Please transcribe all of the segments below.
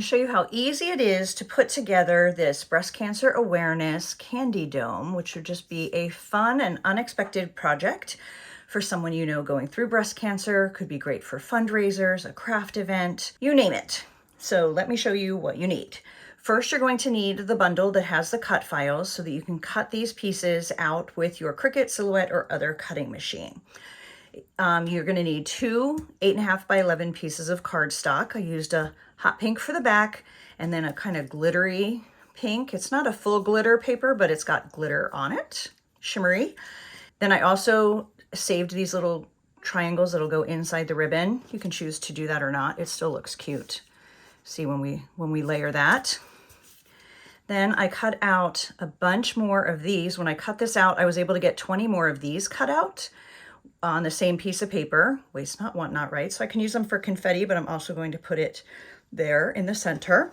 to show you how easy it is to put together this breast cancer awareness candy dome, which would just be a fun and unexpected project for someone you know going through breast cancer. Could be great for fundraisers, a craft event, you name it. So let me show you what you need. First, you're going to need the bundle that has the cut files so that you can cut these pieces out with your Cricut, Silhouette, or other cutting machine. You're going to need two 8.5 by 11 pieces of cardstock. I used a hot pink for the back and then a kind of glittery pink. It's not a full glitter paper, but it's got glitter on it, shimmery. Then I also saved these little triangles that'll go inside the ribbon. You can choose to do that or not. It still looks cute. See when we layer that. Then I cut out a bunch more of these. When I cut this out, I was able to get 20 more of these cut out on the same piece of paper. Waste not, want not, right? So I can use them for confetti, but I'm also going to put it there in the center.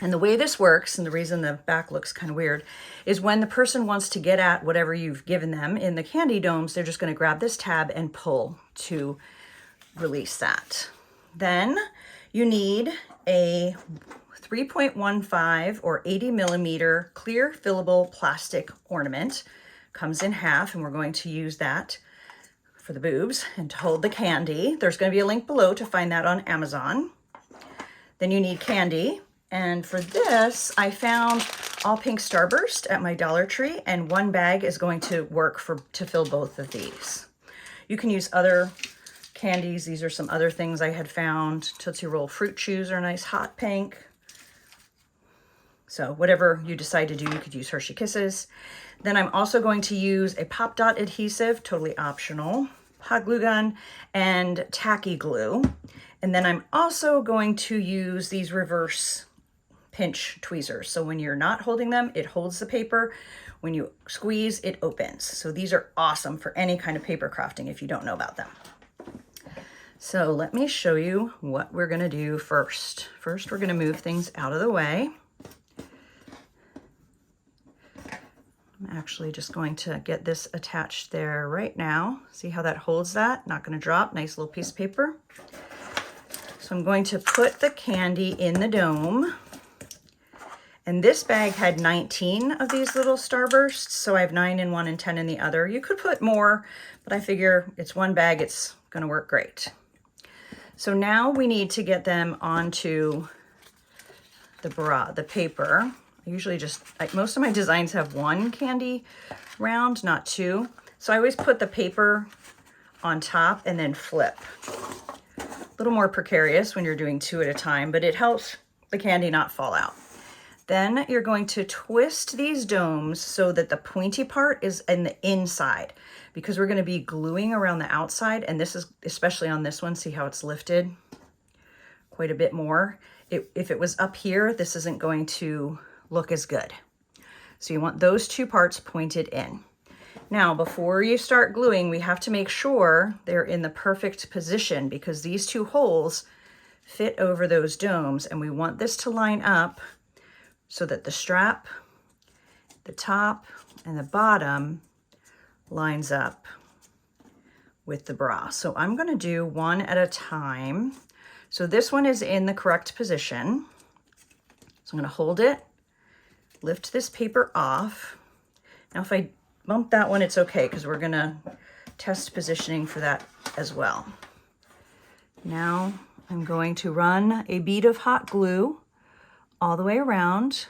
And the way this works, and the reason the back looks kind of weird, is when the person wants to get at whatever you've given them in the candy domes, they're just going to grab this tab and pull to release that. Then you need a 3.15 or 80 millimeter clear fillable plastic ornament. Comes in half, and we're going to use that for the boobs and to hold the candy. There's going to be a link below to find that on Amazon. Then you need candy. And for this, I found all pink Starburst at my Dollar Tree, and one bag is going to work to fill both of these. You can use other candies. These are some other things I had found. Tootsie Roll Fruit Chews are nice hot pink. So whatever you decide to do, you could use Hershey Kisses. Then I'm also going to use a Pop Dot adhesive, totally optional, hot glue gun, and tacky glue. And then I'm also going to use these reverse pinch tweezers. So when you're not holding them, it holds the paper. When you squeeze, it opens. So these are awesome for any kind of paper crafting if you don't know about them. So let me show you what we're gonna do first. First, we're gonna move things out of the way. I'm actually just going to get this attached there right now. See how that holds that? Not gonna drop, nice little piece of paper. So I'm going to put the candy in the dome. And this bag had 19 of these little Starbursts, so I have 9 in one and 10 in the other. You could put more, but I figure it's one bag, it's gonna work great. So now we need to get them onto the paper. I usually most of my designs have one candy round, not two. So I always put the paper on top and then flip. A little more precarious when you're doing 2 at a time, but it helps the candy not fall out. Then you're going to twist these domes so that the pointy part is in the inside, because we're going to be gluing around the outside. And this is, especially on this one, see how it's lifted quite a bit more. If it was up here, this isn't going to look as good. So you want those two parts pointed in. Now, before you start gluing, we have to make sure they're in the perfect position, because these two holes fit over those domes, and we want this to line up so that the strap, the top, and the bottom lines up with the bra. So I'm going to do one at a time. So this one is in the correct position. So I'm going to hold it, lift this paper off. Now if I bump that one, it's okay, because we're going to test positioning for that as well. Now I'm going to run a bead of hot glue all the way around.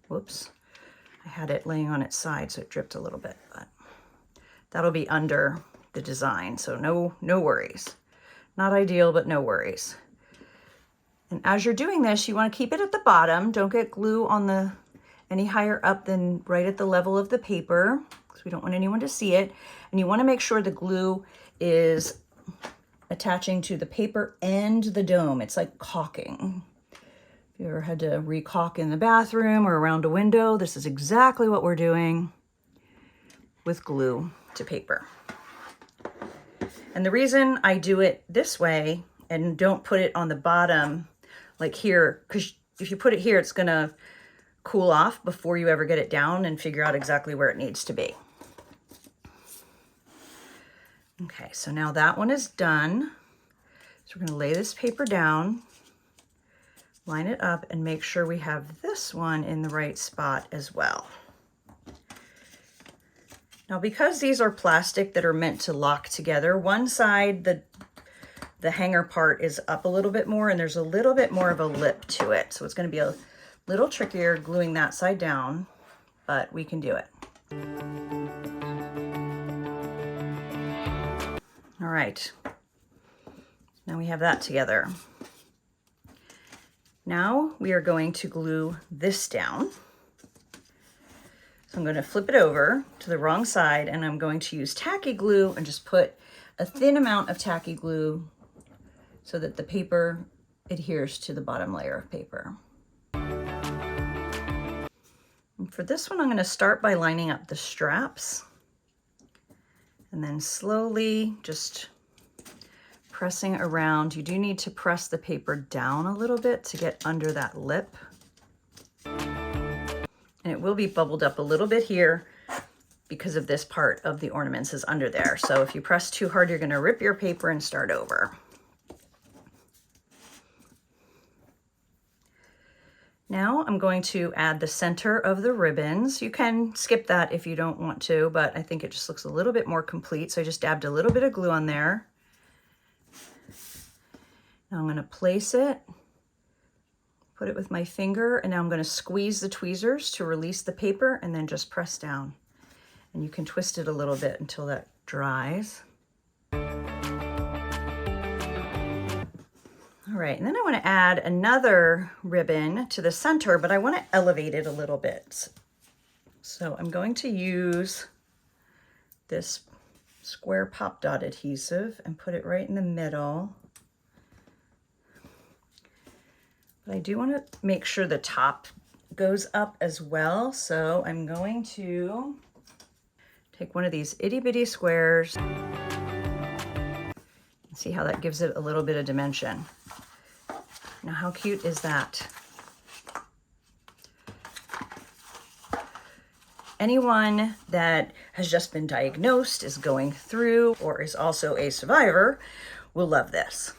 Whoops, I had it laying on its side, so it dripped a little bit, but that'll be under the design, so no worries. Not ideal, but no worries. And as you're doing this, you want to keep it at the bottom. Don't get glue on any higher up than right at the level of the paper, because we don't want anyone to see it. And you want to make sure the glue is attaching to the paper and the dome. It's like caulking. If you ever had to re-caulk in the bathroom or around a window, this is exactly what we're doing with glue to paper. And the reason I do it this way and don't put it on the bottom like here, because if you put it here, it's gonna cool off before you ever get it down and figure out exactly where it needs to be. Okay, so now that one is done. So we're going to lay this paper down, line it up, and make sure we have this one in the right spot as well. Now, because these are plastic that are meant to lock together, one side, the hanger part is up a little bit more, and there's a little bit more of a lip to it. So it's going to be a little trickier gluing that side down, but we can do it. All right. Now we have that together. Now we are going to glue this down. So I'm going to flip it over to the wrong side, and I'm going to use tacky glue and just put a thin amount of tacky glue so that the paper adheres to the bottom layer of paper. And for this one, I'm going to start by lining up the straps and then slowly just pressing around. You do need to press the paper down a little bit to get under that lip. And it will be bubbled up a little bit here because of this part of the ornaments is under there. So if you press too hard, you're going to rip your paper and start over. Now I'm going to add the center of the ribbons. You can skip that if you don't want to, but I think it just looks a little bit more complete. So I just dabbed a little bit of glue on there. Now I'm going to place it, put it with my finger, and now I'm going to squeeze the tweezers to release the paper and then just press down. And you can twist it a little bit until that dries. All right, and then I want to add another ribbon to the center, but I want to elevate it a little bit. So I'm going to use this square pop dot adhesive and put it right in the middle. But I do want to make sure the top goes up as well. So I'm going to take one of these itty bitty squares and see how that gives it a little bit of dimension. Now, how cute is that? Anyone that has just been diagnosed, is going through, or is also a survivor will love this.